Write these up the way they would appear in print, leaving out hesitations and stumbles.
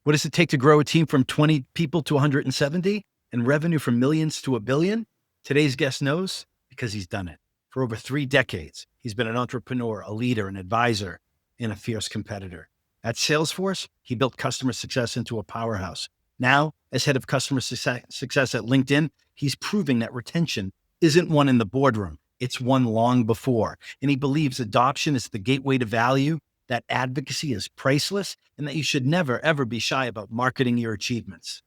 What does it take to grow a team from 20 people to 170 and revenue from millions to $1 billion? Today's guest knows because he's done it. For over 3 decades, he's been an entrepreneur, a leader, an advisor, and a fierce competitor. At Salesforce, he built customer success into a powerhouse. Now, as head of customer success at LinkedIn, he's proving that retention isn't won in the boardroom. It's won long before. And he believes adoption is the gateway to value, that advocacy is priceless, and that you should never, ever be shy about marketing your achievements.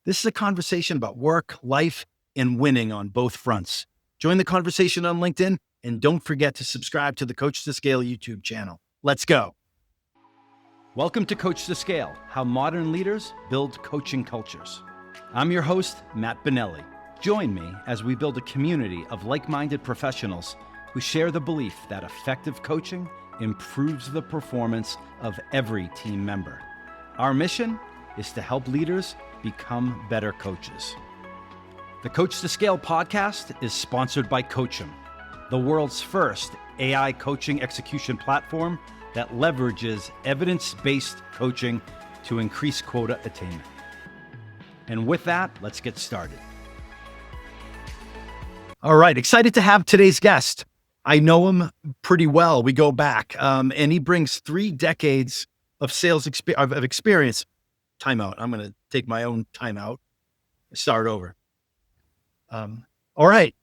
This is a conversation about work, life, and winning on both fronts. Join the conversation on LinkedIn, and don't forget to subscribe to the Coach to Scale YouTube channel. Let's go. Welcome to Coach to Scale, how modern leaders build coaching cultures. I'm your host, Matt Bonelli. Join me as we build a community of like-minded professionals who share the belief that effective coaching improves the performance of every team member. Our mission is to help leaders become better coaches. The Coach to Scale podcast is sponsored by Coachum, the world's first AI coaching execution platform that leverages evidence-based coaching to increase quota attainment. And with that, let's get started. All right, excited to have today's guest. I know him pretty well. We go back, and he brings 3 decades of sales experience. Timeout. I'm going to take my own timeout. Start over. All right.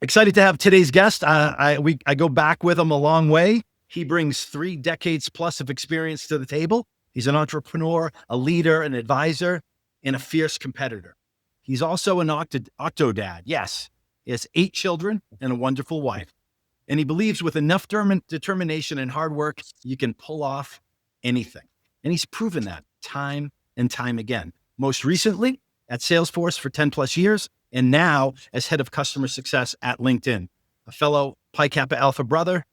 Excited to have today's guest. I go back with him a long way. He brings 3 decades plus of experience to the table. He's an entrepreneur, a leader, an advisor, and a fierce competitor. He's also an octo dad. Yes, he has 8 children and a wonderful wife. And he believes with enough determination and hard work, you can pull off anything. And he's proven that time and time again. Most recently at Salesforce for 10 plus years, and now as head of customer success at LinkedIn. A fellow Pi Kappa Alpha brother,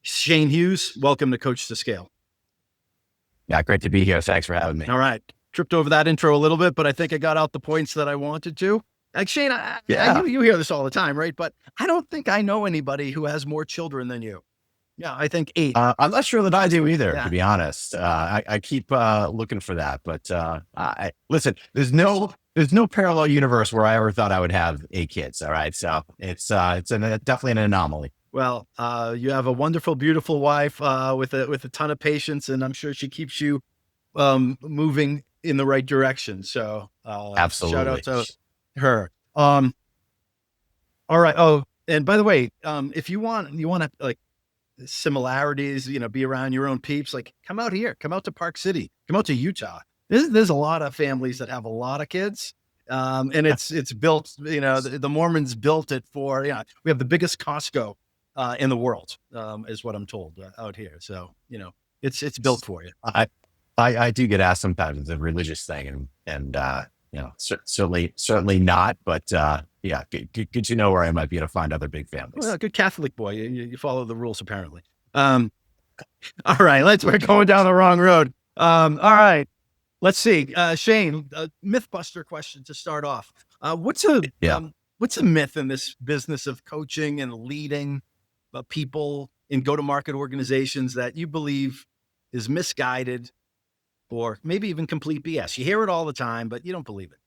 Shane Hughes, welcome to Coach to Scale. Yeah, great to be here. Thanks for having me. All right. Tripped over that intro a little bit, but I think I got out the points that I wanted to. Like Shane, you hear this all the time, right? But I don't think I know anybody who has more children than you. Yeah, I think 8. I'm not sure that I do either, to be honest. I keep looking for that, but listen, there's no parallel universe where I ever thought I would have 8 kids. All right, so it's definitely an anomaly. Well, you have a wonderful, beautiful wife with a ton of patience, and I'm sure she keeps you moving in the right direction. So absolutely, shout out to her. All right. Oh, and by the way, if you want to like similarities, be around your own peeps, like come out here, come out to Park City, come out to Utah. There's a lot of families that have a lot of kids. And it's built, the Mormons built it for, we have the biggest Costco in the world, is what I'm told out here. So, it's built for you. I do get asked sometimes it's a religious thing and certainly not, but yeah, good to know where I might be able to find other big families. Well, good Catholic boy. You follow the rules apparently. All right, we're going down the wrong road. All right, let's see. Shane, a Mythbuster question to start off. What's a myth in this business of coaching and leading people in go-to-market organizations that you believe is misguided or maybe even complete BS? You hear it all the time, but you don't believe it.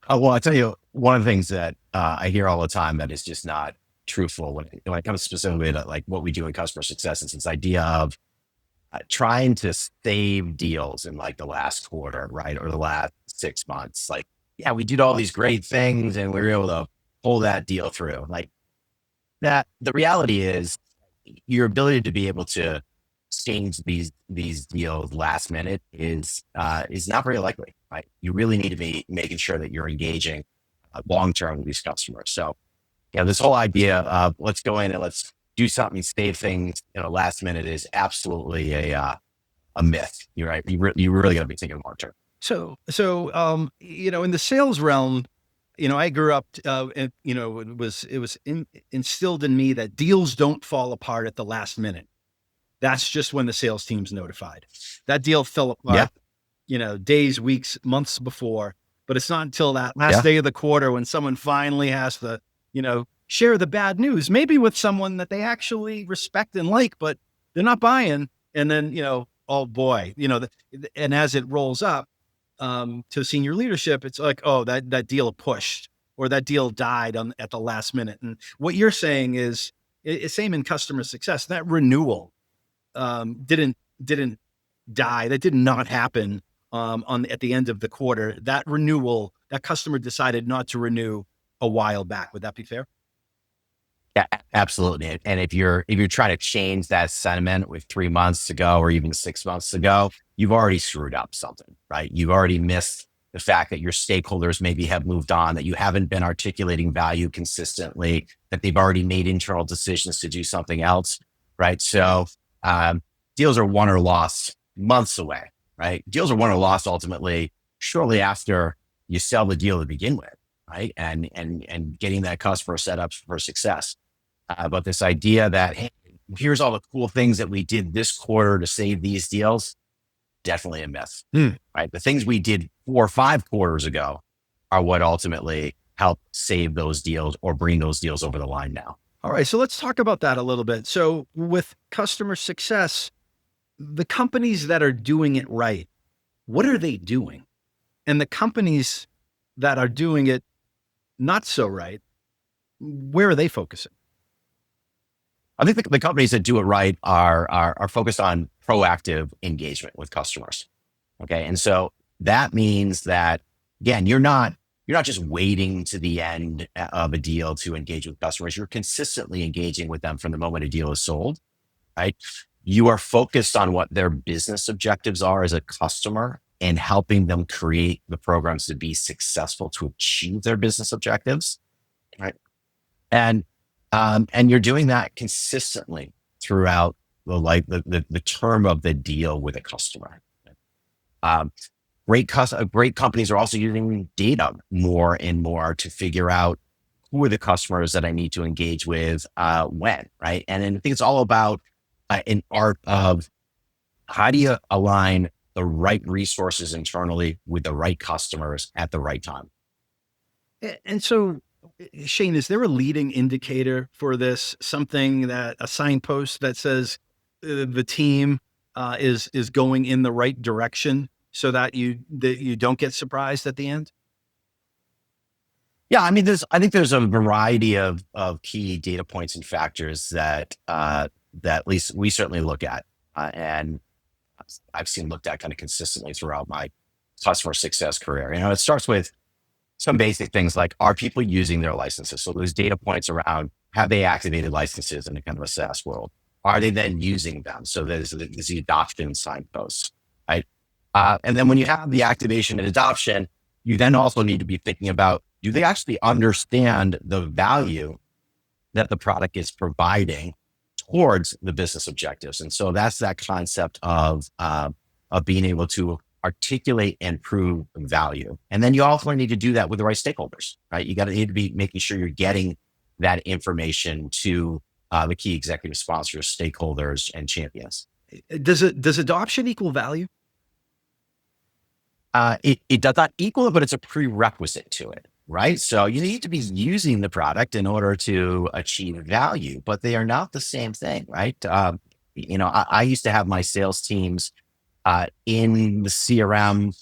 Well, I tell you, one of the things that I hear all the time that is just not truthful when it comes specifically to like what we do in customer success is this idea of trying to save deals in like the last quarter, right? Or the last 6 months. Like, yeah, we did all these great things and we were able to pull that deal through. Like that, the reality is your ability to be able to change these deals last minute is not very likely, right? You really need to be making sure that you're engaging long-term with these customers. So, this whole idea of let's go in and let's do something, save things, last minute is absolutely a myth. You're right. You really got to be thinking long-term. So, in the sales realm, I grew up, and, it was instilled in me that deals don't fall apart at the last minute. That's just when the sales team's notified. That deal fell apart, days, weeks, months before, but it's not until that last day of the quarter when someone finally has to, share the bad news, maybe with someone that they actually respect and like, but they're not buying. And then, oh boy, and as it rolls up to senior leadership, it's like, oh, that deal pushed or that deal died at the last minute. And what you're saying is, it's same in customer success. That renewal didn't die. That did not happen at the end of the quarter. That renewal, that customer decided not to renew a while back. Would that be fair? Yeah, absolutely. And if you're trying to change that sentiment with 3 months to go or even 6 months ago, you've already screwed up something, right? You've already missed the fact that your stakeholders maybe have moved on, that you haven't been articulating value consistently, that they've already made internal decisions to do something else, right? So deals are won or lost months away, right? Deals are won or lost ultimately shortly after you sell the deal to begin with, right? And getting that customer set up for success. But this idea that, hey, here's all the cool things that we did this quarter to save these deals, definitely a myth, right? The things we did 4 or 5 quarters ago are what ultimately help save those deals or bring those deals over the line now. All right. So let's talk about that a little bit. So with customer success, the companies that are doing it right, what are they doing? And the companies that are doing it not so right, where are they focusing? I think the companies that do it right are focused on proactive engagement with customers. Okay. And so that means that, again, you're not just waiting to the end of a deal to engage with customers. You're consistently engaging with them from the moment a deal is sold, right? You are focused on what their business objectives are as a customer and helping them create the programs to be successful to achieve their business objectives, right? And you're doing that consistently throughout the term of the deal with a customer. Great companies are also using data more and more to figure out who are the customers that I need to engage with when, right? And then I think it's all about an art of how do you align the right resources internally with the right customers at the right time. And so, Shane, is there a leading indicator for this? Something that a signpost that says the team is going in the right direction, so that you don't get surprised at the end? Yeah, I mean, I think there's a variety of key data points and factors that at least we certainly look at, and I've seen looked at kind of consistently throughout my customer success career. It starts with some basic things like, are people using their licenses? So those data points around, have they activated licenses in a kind of a SaaS world? Are they then using them? So there's the adoption signposts, right? And then when you have the activation and adoption, you then also need to be thinking about, do they actually understand the value that the product is providing towards the business objectives? And so that's that concept of being able to articulate and prove value. And then you also need to do that with the right stakeholders, right? You need to be making sure you're getting that information to the key executive sponsors, stakeholders, and champions. Does adoption equal value? It does not equal it, but it's a prerequisite to it, right? So you need to be using the product in order to achieve value, but they are not the same thing, right? I used to have my sales teams in the CRM.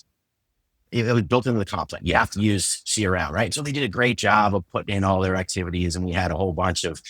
It was built into the comp plan. You have to use CRM, right? So they did a great job of putting in all their activities, and we had a whole bunch of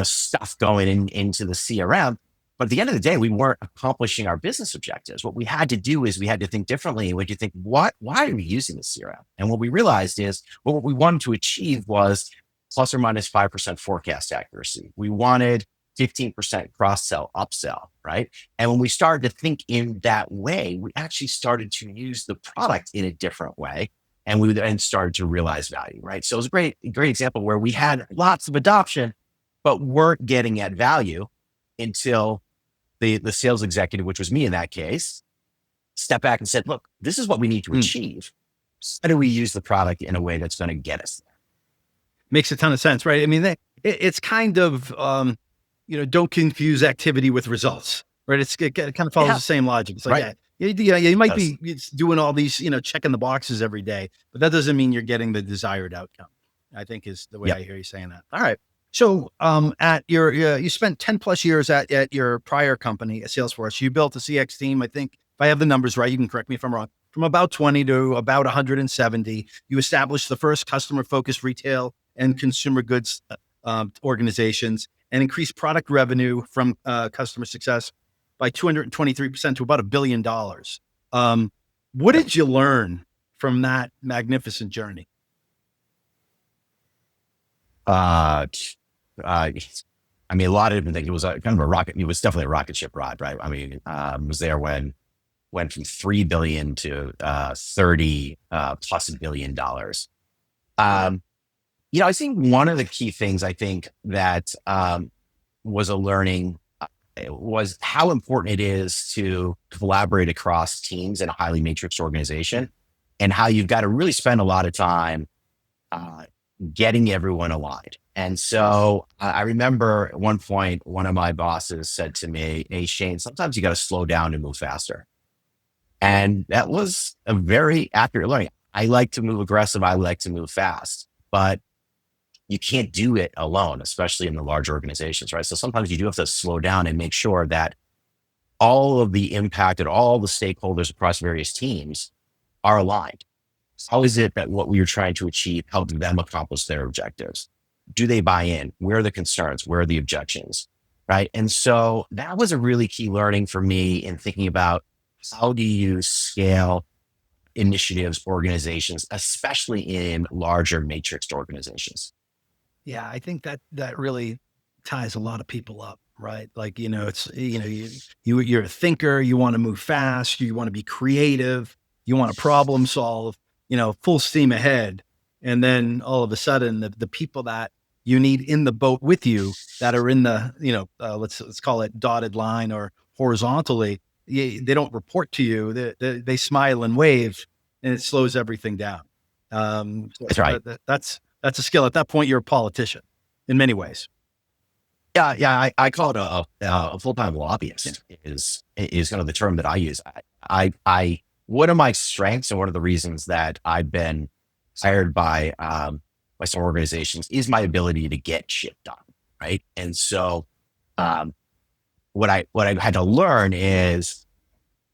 stuff going into the CRM. But at the end of the day, we weren't accomplishing our business objectives. What we had to do is we had to think differently. We had to think, why are we using the CRM? And what we realized is, what we wanted to achieve was plus or minus 5% forecast accuracy. We wanted 15% cross-sell, upsell, right? And when we started to think in that way, we actually started to use the product in a different way. And we then started to realize value, right? So it was a great example where we had lots of adoption, but weren't getting at value until the sales executive, which was me in that case, stepped back and said, look, this is what we need to achieve. How do we use the product in a way that's going to get us there? Makes a ton of sense, right? I mean, it's kind of, don't confuse activity with results, right? It kind of follows the same logic. It's like, right. You might be doing all these, checking the boxes every day, but that doesn't mean you're getting the desired outcome, I think is the way I hear you saying that. All right. So, at your, you spent 10 plus years at your prior company at Salesforce. You built a CX team. I think if I have the numbers right, you can correct me if I'm wrong. From about 20 to about 170, you established the first customer focused retail and consumer goods organizations and increased product revenue from customer success by 223% to about $1 billion. What Yep. did you learn from that magnificent journey? Uh, uh, I mean, a lot of different things. It was kind of a rocket. It was definitely a rocket ship ride, right? I mean, was there when went from 3 billion to 30 plus $1 billion. Um, I think one of the key things I think that was a learning was how important it is to collaborate across teams in a highly matrixed organization, and how you've got to really spend a lot of time uh, getting everyone aligned. And so I remember at one point, one of my bosses said to me, "Hey, Shane, sometimes you got to slow down and move faster." And that was a very accurate learning. I like to move aggressive. I like to move fast, but you can't do it alone, especially in the large organizations, right? So sometimes you do have to slow down and make sure that all of the impact and all the stakeholders across various teams are aligned. How is it that what we are trying to achieve helps them accomplish their objectives? Do they buy in? Where are the concerns? Where are the objections? Right. And so that was a really key learning for me in thinking about how do you scale initiatives, organizations, especially in larger matrixed organizations. Yeah, I think that really ties a lot of people up, right? Like, it's, you're a thinker, you want to move fast, you want to be creative, you want to problem solve, full steam ahead. And then all of a sudden the people that you need in the boat with you that are in the, let's call it dotted line or horizontally, they don't report to you. They smile and wave, and it slows everything down. So That's right. that's a skill. At that point, you're a politician in many ways. Yeah, yeah. I call it a full time Yeah. lobbyist is kind of the term that I use. One of my strengths and one of the reasons that I've been hired by some organizations is my ability to get shit done, right? And so, um, what I had to learn is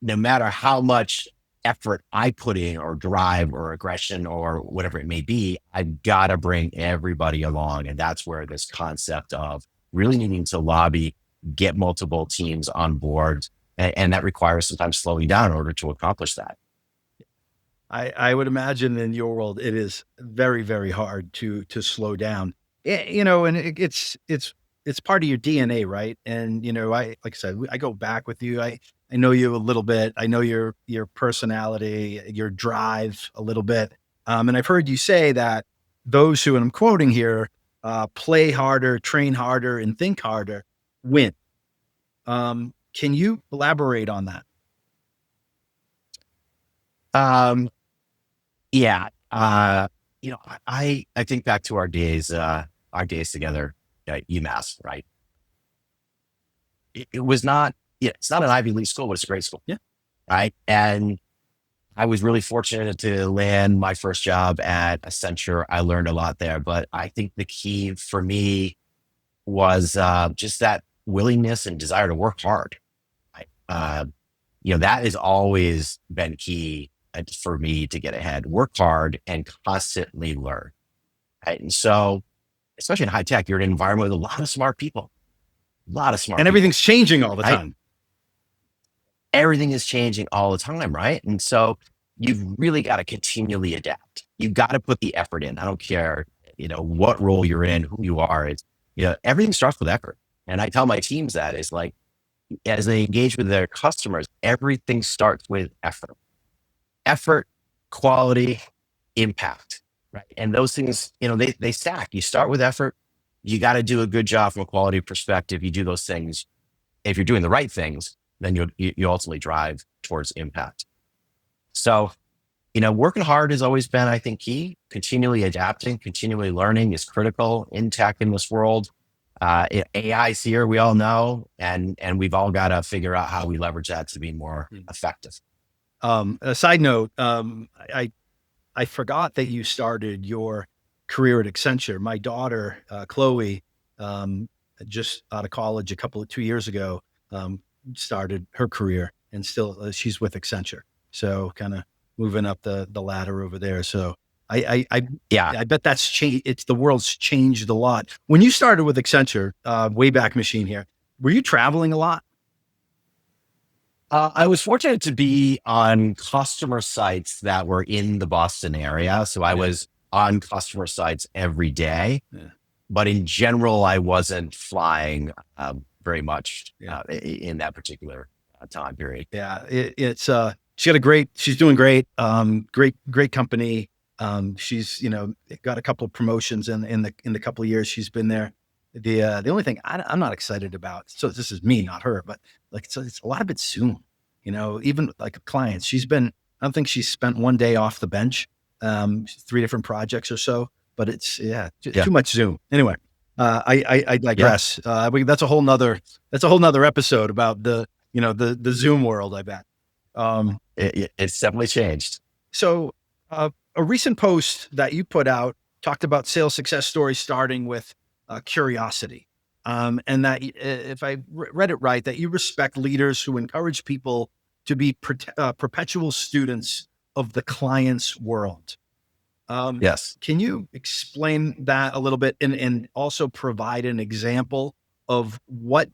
no matter how much effort I put in or drive or aggression or whatever it may be, I've got to bring everybody along. And that's where this concept of really needing to lobby, get multiple teams on board. And that requires sometimes slowing down in order to accomplish that. I would imagine in your world it is very, very hard to slow down. And it's part of your DNA, right? And I like I said, I go back with you. I know you a little bit. I know your personality, your drive a little bit. And I've heard you say that those who, and I'm quoting here, play harder, train harder, and think harder, win. Can you elaborate on that? Um, yeah. I think back to our days together at UMass, right? It was not, yeah, it's not an Ivy League school, but it's a great school. Yeah. Right. And I was really fortunate to land my first job at Accenture. I learned a lot there, but I think the key for me was just that willingness and desire to work hard. Right? That has always been key for me to get ahead. Work hard and constantly learn. Right? And so, especially in high tech, you're in an environment with a lot of smart people, a lot of And smart people. everything's changing all the Right? time. Everything is changing all the time, right? And so you've really got to continually adapt. You've got to put the effort in. I don't care, what role you're in, who you are. Everything starts with effort. And I tell my teams that is like, as they engage with their customers, everything starts with effort, quality, impact, right? And those things, they stack. You start with effort. You got to do a good job from a quality perspective. You do those things. If you're doing the right things, then you ultimately drive towards impact. So, working hard has always been, I think, key. Continually adapting, continually learning is critical in tech in this world. AI is here, we all know, and we've all got to figure out how we leverage that to be more effective. A side note, I forgot that you started your career at Accenture. My daughter, Chloe, um, just out of college 2 years ago, um, started her career, and still she's with Accenture. So kind of moving up the ladder over there. So Yeah. I bet that's changed. It's the world's changed a lot. When you started with Accenture, Wayback Machine here, were you traveling a lot? I was fortunate to be on customer sites that were in the Boston area. So I Yeah. was on customer sites every day. Yeah. But in general, I wasn't flying very much Yeah. in that particular time period. Yeah. It's, she's doing great. Great company. She's, got a couple of promotions in the couple of years she's been there. The only thing I'm not excited about, so this is me, not her, but like, it's a lot of it's Zoom, even like clients, I don't think she's spent one day off the bench, 3 different projects or so, but it's, yeah, Yeah. too much Zoom. Anyway, I Yeah. digress. That's a whole nother episode about the Zoom world, I bet. Um, It's definitely changed. so, a recent post that you put out talked about sales success stories starting with curiosity. And that if I read it right, that you respect leaders who encourage people to be perpetual students of the client's world. Yes. Can you explain that a little bit, and also provide an example of what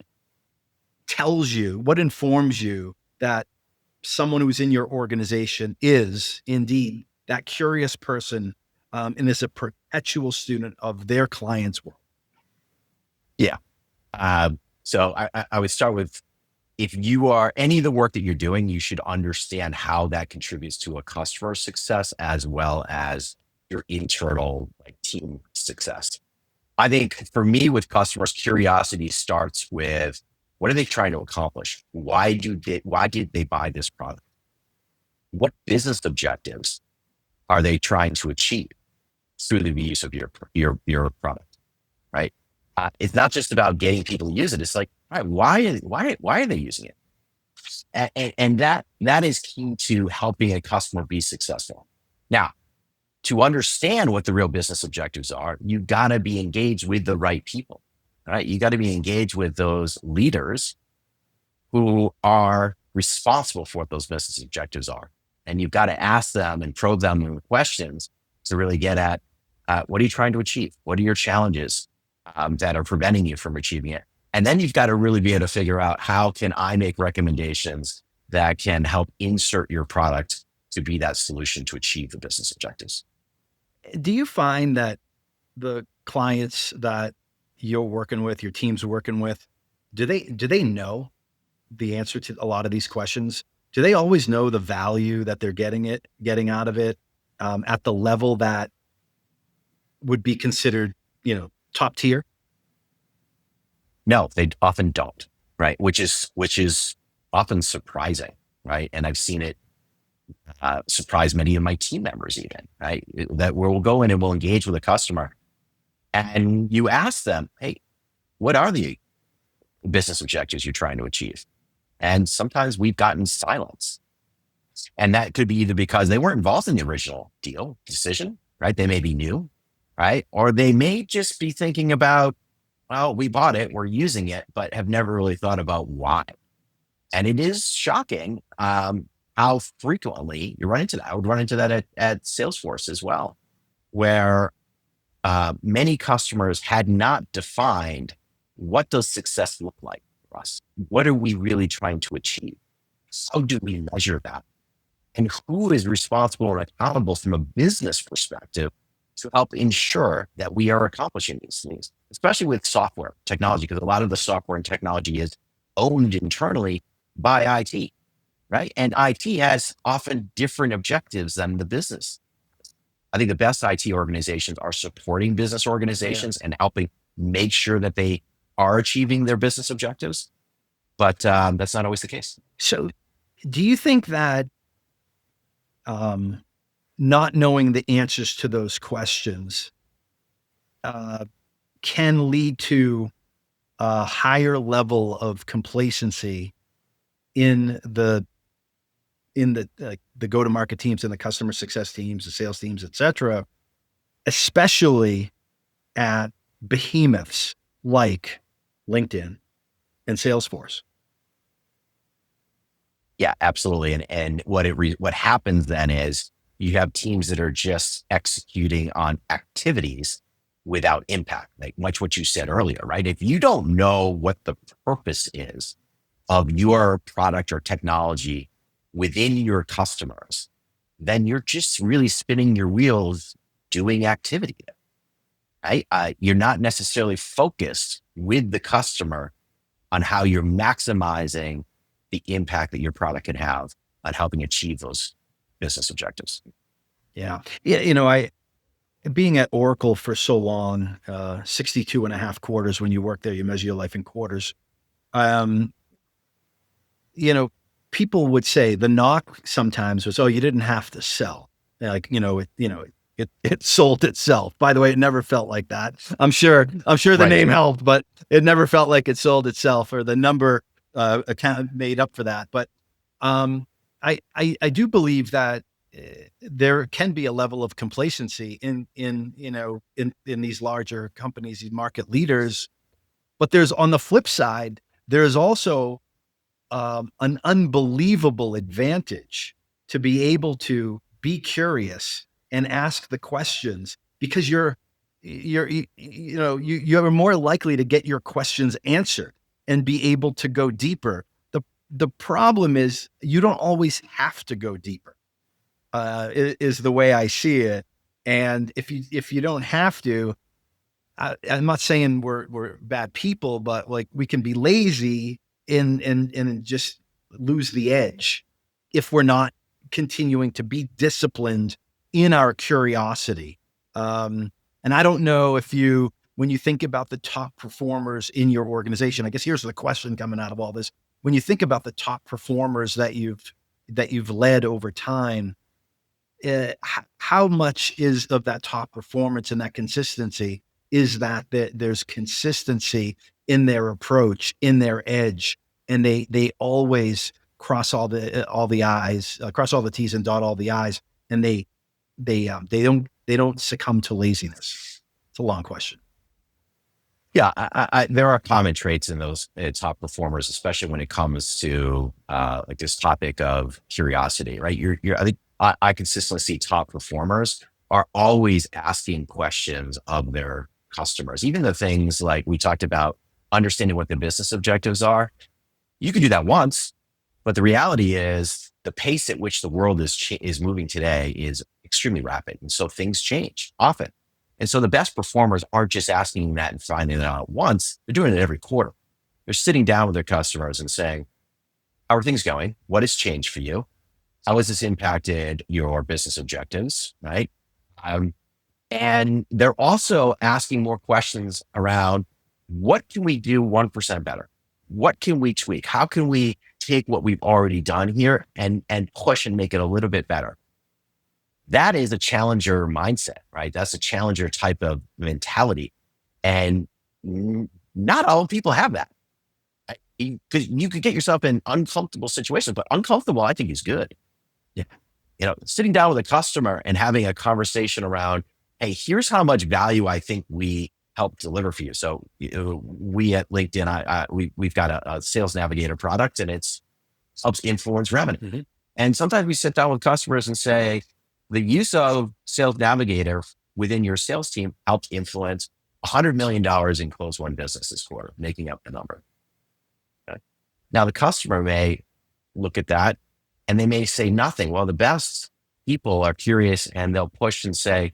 informs you that someone who's in your organization is indeed that curious person, and is a perpetual student of their client's world? Yeah. So I would start with, if you are any of the work that you're doing, you should understand how that contributes to a customer success as well as your internal team success. I think for me with customers, curiosity starts with, what are they trying to accomplish? Why did they buy this product? What business objectives are they trying to achieve through the use of your product? Right? It's not just about getting people to use it. It's like, all right, why are they using it? And that is key to helping a customer be successful. Now, to understand what the real business objectives are, you got to be engaged with the right people. Right? You got to be engaged with those leaders who are responsible for what those business objectives are. And you've got to ask them and probe them with questions to really get at, what are you trying to achieve? What are your challenges that are preventing you from achieving it? And then you've got to really be able to figure out, how can I make recommendations that can help insert your product to be that solution to achieve the business objectives? Do you find that the clients that you're working with, your team's working with, do they know the answer to a lot of these questions? Do they always know the value that they're getting out of it, at the level that would be considered, top tier? No, they often don't, right? Which is often surprising, right? And I've seen it surprise many of my team members even, right? That we'll go in and we'll engage with a customer, and you ask them, hey, what are the business objectives you're trying to achieve? And sometimes we've gotten silence. And that could be either because they weren't involved in the original decision, right? They may be new, right? Or they may just be thinking about, well, we bought it, we're using it, but have never really thought about why. And it is shocking how frequently you run into that. I would run into that at Salesforce as well, where many customers had not defined, what does success look like for us? What are we really trying to achieve? How do we measure that? And who is responsible and accountable from a business perspective to help ensure that we are accomplishing these things, especially with software technology, because a lot of the software and technology is owned internally by IT, right? And IT has often different objectives than the business. I think the best IT organizations are supporting business Yeah. organizations and helping make sure that they are achieving their business objectives. But that's not always the case. So, do you think that, um, not knowing the answers to those questions, uh, can lead to a higher level of complacency in the go-to-market teams and the customer success teams, the sales teams, et cetera, especially at behemoths? like LinkedIn and Salesforce. Yeah, absolutely. And what happens then is you have teams that are just executing on activities without impact, like much what you said earlier, right? If you don't know what the purpose is of your product or technology within your customers, then you're just really spinning your wheels doing activity, right? You're not necessarily focused with the customer on how you're maximizing the impact that your product can have on helping achieve those business objectives. Yeah. Yeah. I, being at Oracle for so long, 62 and a half quarters, when you work there, you measure your life in quarters. Um, you know, people would say the knock sometimes was, oh, you didn't have to sell. Like, it sold itself. By the way, it never felt like that. I'm sure the Right. name helped, but it never felt like it sold itself, or the number account made up for that. But um, I do believe that there can be a level of complacency in these larger companies, these market leaders. But there's, on the flip side, there's also an unbelievable advantage to be able to be curious and ask the questions, because you're more likely to get your questions answered and be able to go deeper. The problem is you don't always have to go deeper, is the way I see it. And if you don't have to, I'm not saying we're bad people, but like, we can be lazy and just lose the edge if we're not continuing to be disciplined in our curiosity. And I don't know if when you think about the top performers in your organization, I guess here's the question coming out of all this. When you think about the top performers that you've led over time, how much is of that top performance and that consistency is that there's consistency in their approach, in their edge, and they always cross all the I's, cross all the T's and dot all the I's, and they don't succumb to laziness. It's a long question. Yeah, there are common traits in those top performers, especially when it comes to like this topic of curiosity, right? I think I consistently see top performers are always asking questions of their customers, even the things like we talked about, understanding what the business objectives are. You can do that once, but the reality is the pace at which the world is moving today is extremely rapid, and so things change often. And so the best performers aren't just asking that and finding it out once; they're doing it every quarter. They're sitting down with their customers and saying, "How are things going? What has changed for you? How has this impacted your business objectives?" Right? Um, and they're also asking more questions around what can we do 1% better? What can we tweak? How can we take what we've already done here and push and make it a little bit better? That is a challenger mindset, right? That's a challenger type of mentality. And not all people have that. Because you could get yourself in uncomfortable situations, but uncomfortable, I think, is good. Yeah. Sitting down with a customer and having a conversation around, hey, here's how much value I think we help deliver for you. So we at LinkedIn, we've got a sales navigator product, and it's helps influence revenue. Mm-hmm. And sometimes we sit down with customers and say, the use of sales navigator within your sales team helped influence $100 million in close one business this quarter, making up the number. Okay. Now the customer may look at that and they may say nothing. Well, the best people are curious and they'll push and say,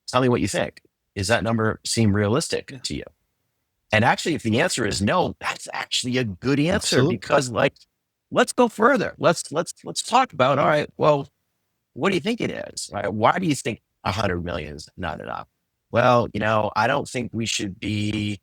tell me what you think. Does that number seem realistic to you? And actually, if the answer is no, that's actually a good answer. Absolutely. Because let's go further. Let's talk about, all right, well, what do you think it is? Right? Why do you think 100 million is not enough? Well, I don't think we should be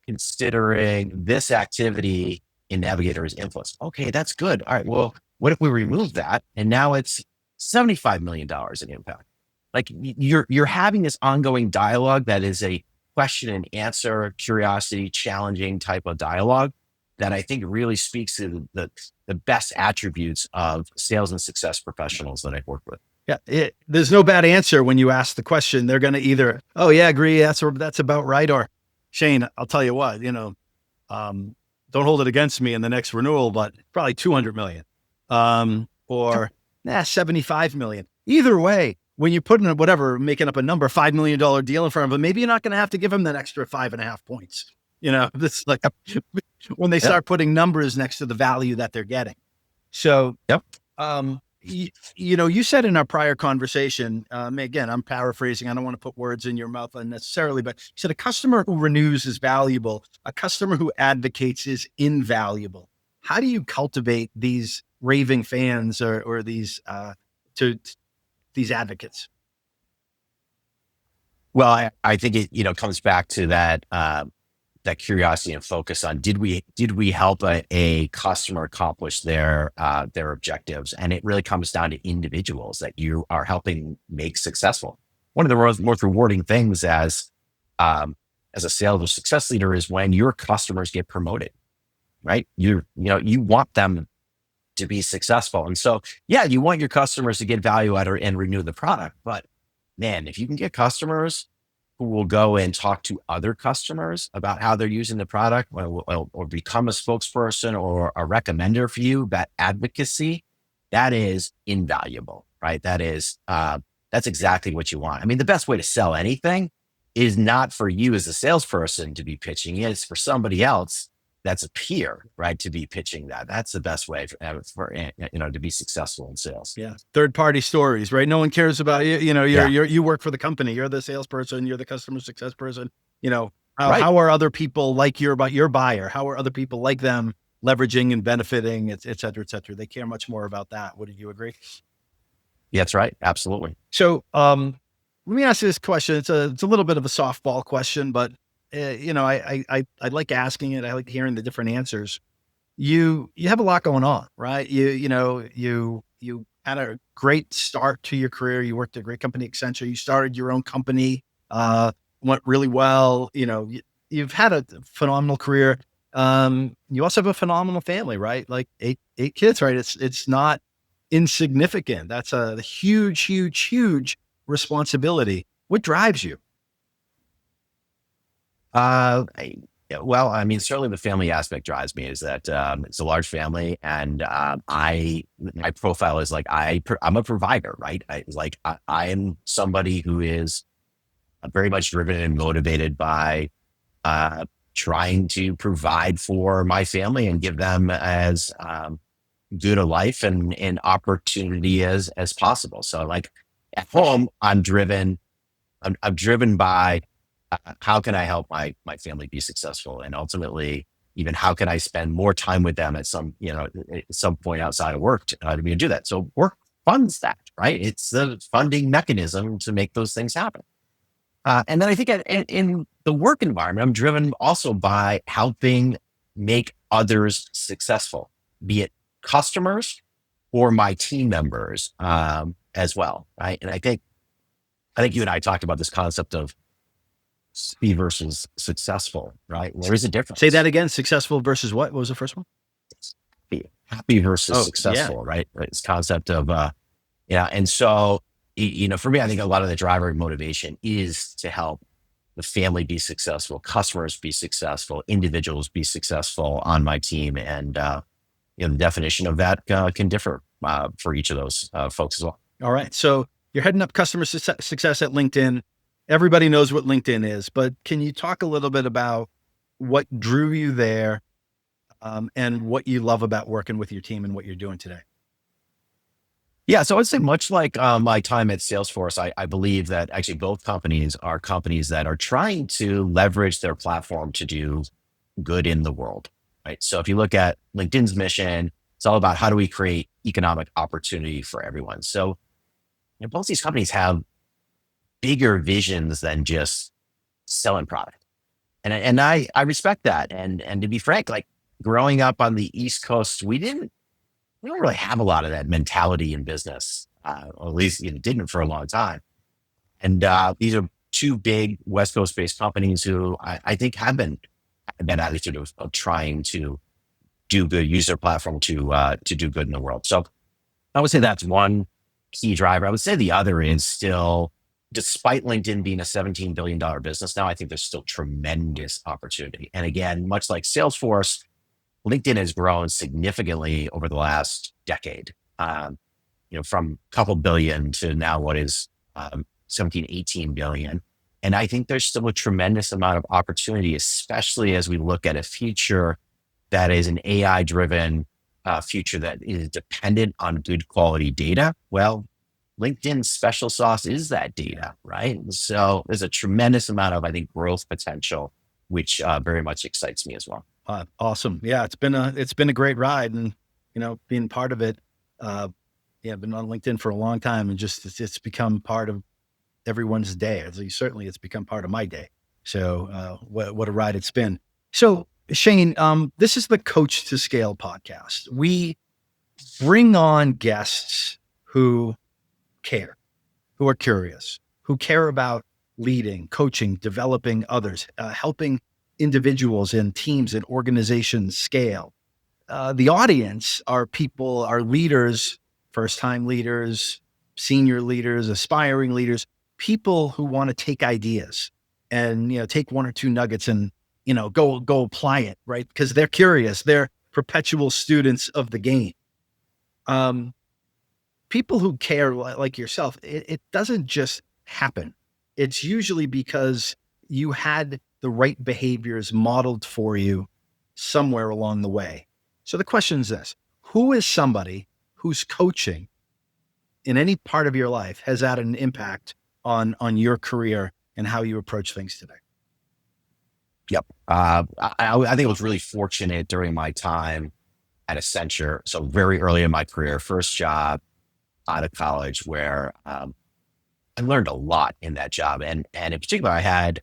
considering this activity in Navigator's influence. Okay, that's good. All right, well, what if we remove that and now it's $75 million in impact? Like you're having this ongoing dialogue that is a question and answer, curiosity, challenging type of dialogue that I think really speaks to the best attributes of sales and success professionals that I've worked with. Yeah, there's no bad answer when you ask the question. They're going to either, oh yeah, agree, that's about right, or Shane, I'll tell you what, don't hold it against me in the next renewal, but probably 200 million, or 75 million. Either way, when you put in whatever, making up a number, $5 million deal in front of him, maybe you're not going to have to give him that extra 5.5 points. This like when they start putting numbers next to the value that they're getting. So, Yep. You said in our prior conversation, again, I'm paraphrasing. I don't want to put words in your mouth unnecessarily, but you said a customer who renews is valuable. A customer who advocates is invaluable. How do you cultivate these raving fans or these advocates? Well, I think it comes back to that curiosity and focus on did we help a customer accomplish their objectives, and it really comes down to individuals that you are helping make successful. One of the most rewarding things as a sales or success leader is when your customers get promoted, right? You want them to be successful, and so you want your customers to get value out and renew the product. But man, if you can get customers who will go and talk to other customers about how they're using the product, or become a spokesperson or a recommender for you, that advocacy, that is invaluable, right? That's exactly what you want. I mean, the best way to sell anything is not for you as a salesperson to be pitching it. It's for somebody else that's a peer, right, to be pitching that. That's the best way for to be successful in sales. Yeah, third party stories, right? No one cares about you. You work for the company. You're the salesperson. You're the customer success person. How are other people like your buyer? How are other people like them leveraging and benefiting, et cetera, et cetera? They care much more about that. Wouldn't you agree? Yeah, that's right. Absolutely. So, let me ask you this question. It's a little bit of a softball question, but I like asking it. I like hearing the different answers. You have a lot going on, right? You had a great start to your career. You worked at a great company, Accenture. You started your own company, went really well. You've had a phenomenal career. You also have a phenomenal family, right? Like eight kids, right? It's not insignificant. That's a huge, huge, huge responsibility. What drives you? Well, I mean, certainly the family aspect drives me. Is that it's a large family, and my profile is like I'm a provider, right? I am somebody who is very much driven and motivated by trying to provide for my family and give them as good a life and opportunity as possible. So, like at home, I'm driven by how can I help my family be successful, and ultimately, even how can I spend more time with them at some point outside of work to be able to do that. So work funds that, right? It's the funding mechanism to make those things happen. And then I think in the work environment, I'm driven also by helping make others successful, be it customers or my team members as well, right? And I think you and I talked about this concept of be versus successful, right? There is a difference. Say that again. Successful versus what? What was the first one? Happy versus successful, right? This concept of, and so, for me, I think a lot of the driver and motivation is to help the family be successful, customers be successful, individuals be successful on my team. And, the definition of that can differ for each of those folks as well. All right. So you're heading up customer success at LinkedIn. Everybody knows what LinkedIn is, but can you talk a little bit about what drew you there and what you love about working with your team and what you're doing today? Yeah, so I would say much like my time at Salesforce, I believe that actually both companies are companies that are trying to leverage their platform to do good in the world, right? So if you look at LinkedIn's mission, it's all about how do we create economic opportunity for everyone. So both these companies have bigger visions than just selling product. And I respect that. And to be frank, like growing up on the East Coast, we don't really have a lot of that mentality in business, or at least didn't for a long time. And these are two big West Coast based companies who I think have been that attitude of trying to do good, use their platform to do good in the world. So I would say that's one key driver. I would say the other is still despite LinkedIn being a $17 billion business now, I think there's still tremendous opportunity. And again, much like Salesforce, LinkedIn has grown significantly over the last decade, from a couple billion to now what is 17, 18 billion. And I think there's still a tremendous amount of opportunity, especially as we look at a future that is an AI driven future that is dependent on good quality data. Well, LinkedIn's special sauce is that data, right? So there's a tremendous amount of, I think, growth potential, which very much excites me as well. Awesome. Yeah, it's been a great ride, and being part of it. I've been on LinkedIn for a long time, and just it's become part of everyone's day. Certainly, it's become part of my day. So, what a ride it's been. So, Shane, this is the Coach to Scale podcast. We bring on guests who care, who are curious, who care about leading, coaching, developing others, helping individuals and teams and organizations scale. The audience are people, are leaders, first-time leaders, senior leaders, aspiring leaders, people who want to take ideas and, take one or two nuggets and, go apply it, right? Because they're curious. They're perpetual students of the game. People who care like yourself, it doesn't just happen. It's usually because you had the right behaviors modeled for you somewhere along the way. So the question is this: who is somebody whose coaching in any part of your life has had an impact on your career and how you approach things today? Yep. I think I was really fortunate during my time at Accenture. So very early in my career, first job out of college, where I learned a lot in that job. And in particular, I had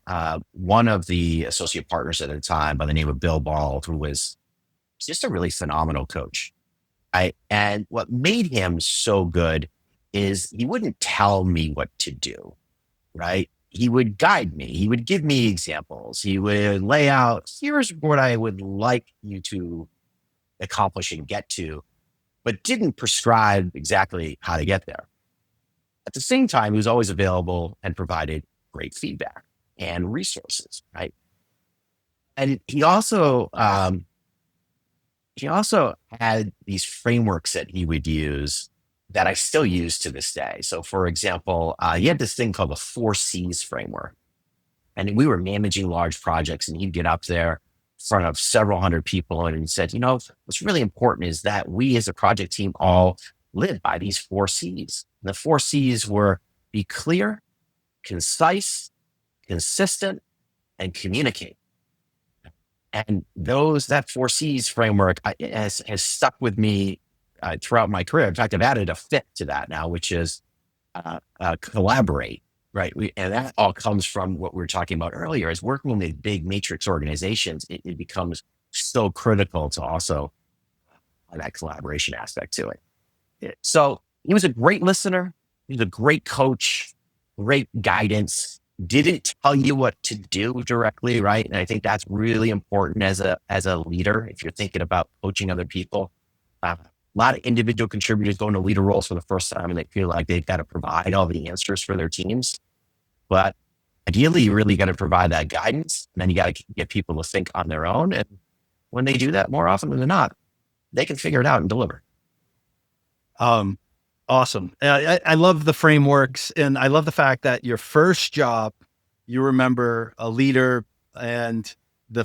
one of the associate partners at the time by the name of Bill Ball, who was just a really phenomenal coach. And what made him so good is he wouldn't tell me what to do, right? He would guide me. He would give me examples. He would lay out, here's what I would like you to accomplish and get to, but didn't prescribe exactly how to get there. At the same time, he was always available and provided great feedback and resources, right? And he also had these frameworks that he would use that I still use to this day. So for example, he had this thing called the 4Cs framework. And we were managing large projects, and he'd get up there in front of several hundred people and he said, what's really important is that we as a project team all live by these 4Cs. And the 4Cs were: be clear, concise, consistent, and communicate. And that 4Cs framework has stuck with me throughout my career. In fact, I've added a fifth to that now, which is collaborate, right? And that all comes from what we were talking about earlier, is working with big matrix organizations. It becomes so critical to also that collaboration aspect to it. So he was a great listener. He was a great coach, great guidance. Didn't tell you what to do directly, right? And I think that's really important as a leader. If you're thinking about coaching other people, a lot of individual contributors go into leader roles for the first time, and they feel like they've got to provide all the answers for their teams. But ideally, you really got to provide that guidance, and then you got to get people to think on their own. And when they do that, more often than not, they can figure it out and deliver. Awesome. I love the frameworks, and I love the fact that your first job, you remember a leader and the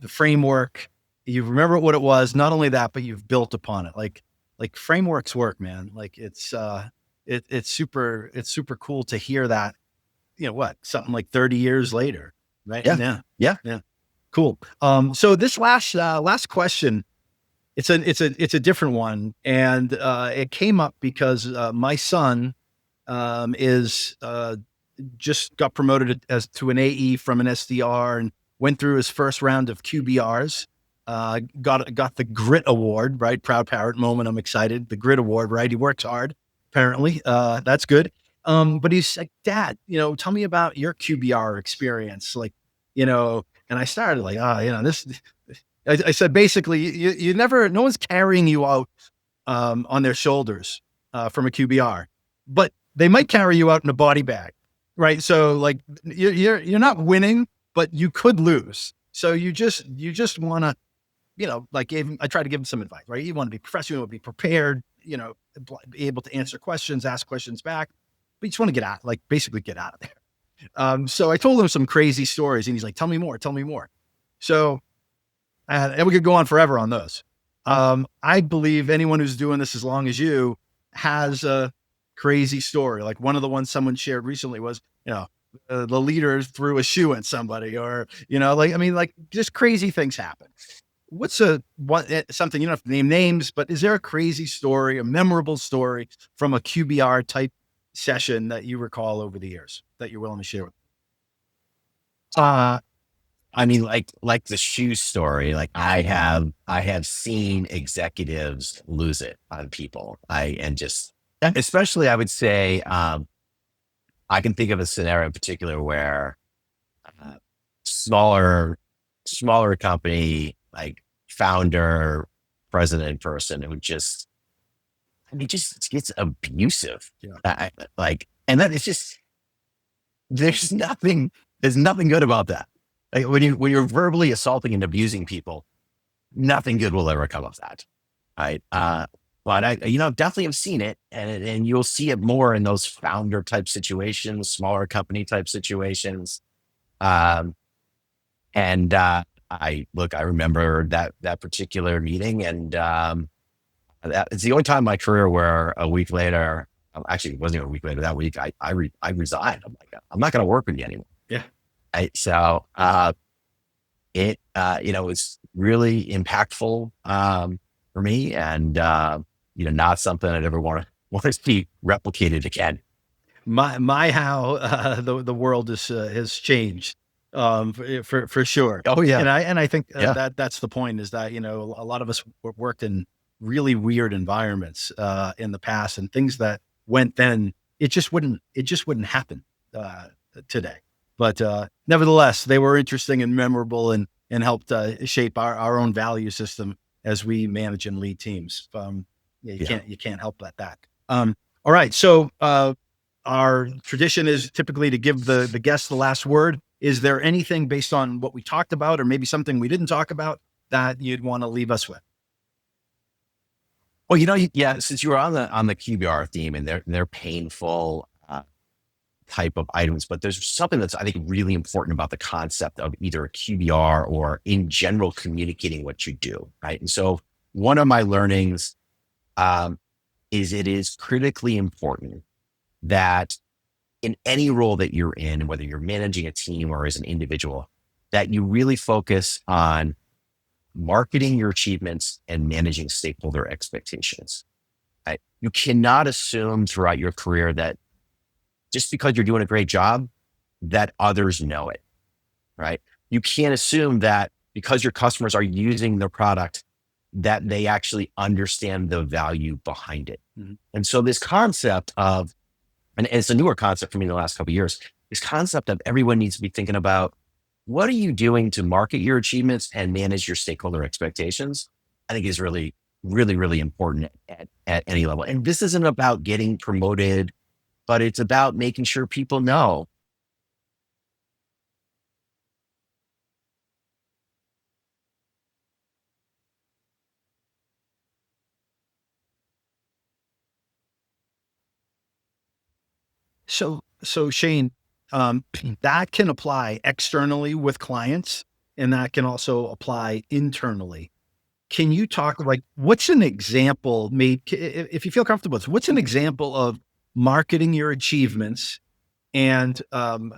framework. You remember what it was. Not only that, but you've built upon it. Like frameworks work, man. Like it's super cool to hear that. Something like 30 years later, right? Yeah. Cool. So this last question, it's a different one, and it came up because my son is just got promoted to an AE from an SDR and went through his first round of QBRs. Got the Grit Award, right? Proud parent moment. I'm excited. The Grit Award, right? He works hard, apparently. That's good. But he's like, Dad, tell me about your QBR experience. And I started like, I said, basically, you never, no one's carrying you out on their shoulders from a QBR, but they might carry you out in a body bag. right? So like you're not winning, but you could lose. So you just want to, like I try to give him some advice, right? You want to be professional, you want to be prepared, be able to answer questions, ask questions back, but you just want to get out, like basically get out of there. So I told him some crazy stories, and he's like, "Tell me more, tell me more." So, and we could go on forever on those. I believe anyone who's doing this as long as you has a crazy story. Like one of the ones someone shared recently was, the leader threw a shoe at somebody, or like I mean, like just crazy things happen. What's something, you don't have to name names, but is there a crazy story, a memorable story from a QBR type session that you recall over the years that you're willing to share with? Uh, I mean, like the shoe story, like I have seen executives lose it on people. And just, especially I would say, I can think of a scenario in particular where uh, smaller, smaller company, like founder, president person who just, I mean, just gets abusive. Yeah. And then it's just, there's nothing, there's nothing good about that. Like when you're verbally assaulting and abusing people, nothing good will ever come of that. Right. But definitely have seen it, and you'll see it more in those founder type situations, smaller company type situations. Um, and I remember that particular meeting, and it's the only time in my career where a week later, actually, it wasn't even a week later. That week, I resigned. I'm like, I'm not going to work with you anymore. Yeah. So it was really impactful for me, and not something I'd ever want to see replicated again. My how the world has changed, for sure. Oh yeah, And I think yeah, that's the point, is that a lot of us worked in really weird environments in the past, and things that went then, it just wouldn't happen today. But nevertheless, they were interesting and memorable, and helped shape our own value system as we manage and lead teams. Yeah, you yeah. can't help but that. All right, so our tradition is typically to give the guest the last word. Is there anything based on what we talked about, or maybe something we didn't talk about, that you'd want to leave us with? Well, yeah. Since you were on the QBR theme, and they're painful type of items, but there's something that's, I think, really important about the concept of either a QBR or in general communicating what you do, right? And so one of my learnings um, is it is critically important that in any role that you're in, whether you're managing a team or as an individual, that you really focus on marketing your achievements and managing stakeholder expectations. Right? You cannot assume throughout your career that just because you're doing a great job, that others know it, right? You can't assume that because your customers are using the product, that they actually understand the value behind it. Mhm. And so this concept of, and it's a newer concept for me in the last couple of years, this concept of everyone needs to be thinking about what are you doing to market your achievements and manage your stakeholder expectations, I think is really, really, really important at any level. And this isn't about getting promoted, but it's about making sure people know. So Shane, that can apply externally with clients, and that can also apply internally. Can you talk, like, what's an example made, if you feel comfortable, what's an example of marketing your achievements and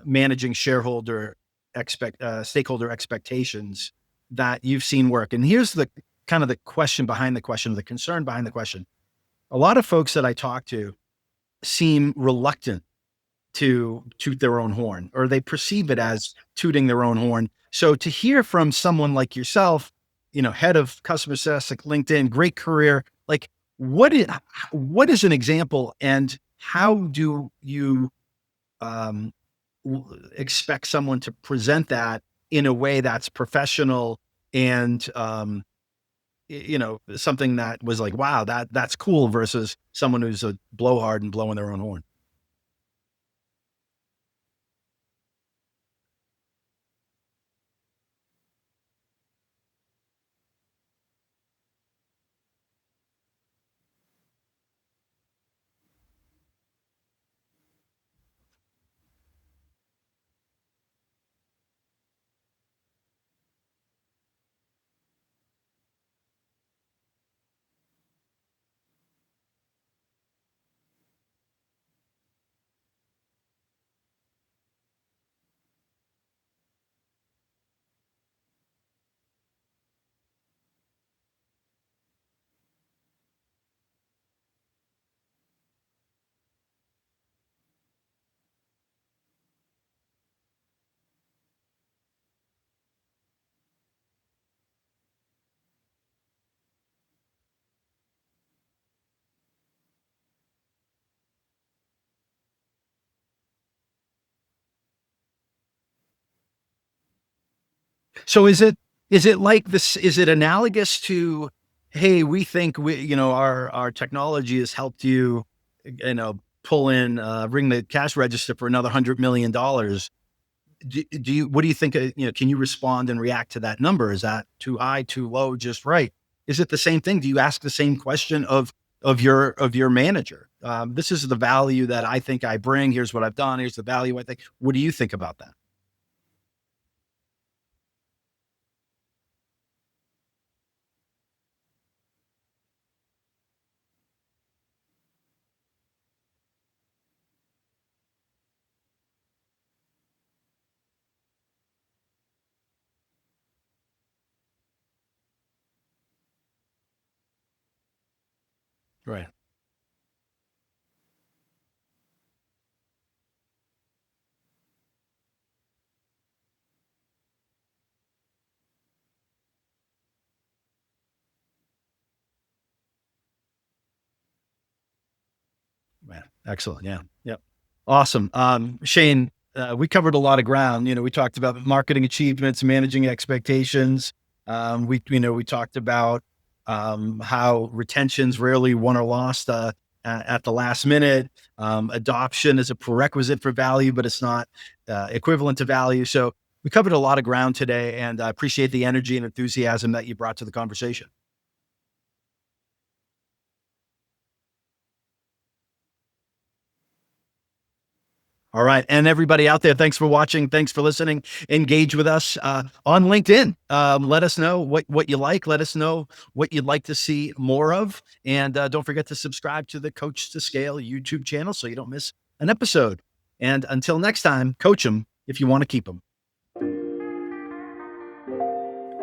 managing stakeholder expectations that you've seen work? And here's the kind of the question behind the question, the concern behind the question. A lot of folks that I talk to seem reluctant to toot their own horn, or they perceive it as tooting their own horn. So to hear from someone like yourself, head of customer success, like LinkedIn, great career, like what is an example, and how do you um, expect someone to present that in a way that's professional, and something that was like, wow, that's cool, versus someone who's a blowhard and blowing their own horn? So is it like this? Is it analogous to, hey, we think our technology has helped you, pull in, ring the cash register for another $100 million. What do you think? Can you respond and react to that number? Is that too high, too low, just right? Is it the same thing? Do you ask the same question of your manager? This is the value that I think I bring. Here's what I've done. Here's the value I think. What do you think about that? Right. Man, excellent. Yeah. Yep. Awesome. Shane, we covered a lot of ground. We talked about marketing achievements, managing expectations. We talked about how retention's rarely won or lost at the last minute. Adoption is a prerequisite for value, but it's not equivalent to value. So we covered a lot of ground today, and I appreciate the energy and enthusiasm that you brought to the conversation. All right. And everybody out there, thanks for watching. Thanks for listening. Engage with us on LinkedIn. Let us know what you like. Let us know what you'd like to see more of. And don't forget to subscribe to the Coach to Scale YouTube channel so you don't miss an episode. And until next time, coach them if you want to keep them.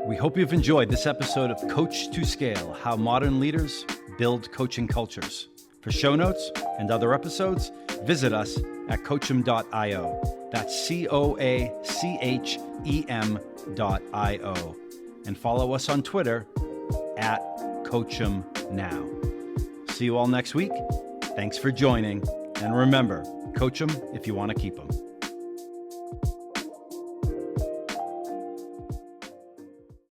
We hope you've enjoyed this episode of Coach to Scale, How Modern Leaders Build Coaching Cultures. For show notes and other episodes, visit us at coachem.io. That's COACHEM.io. And follow us on Twitter at CoachemNow. See you all next week. Thanks for joining. And remember, coach them if you want to keep them.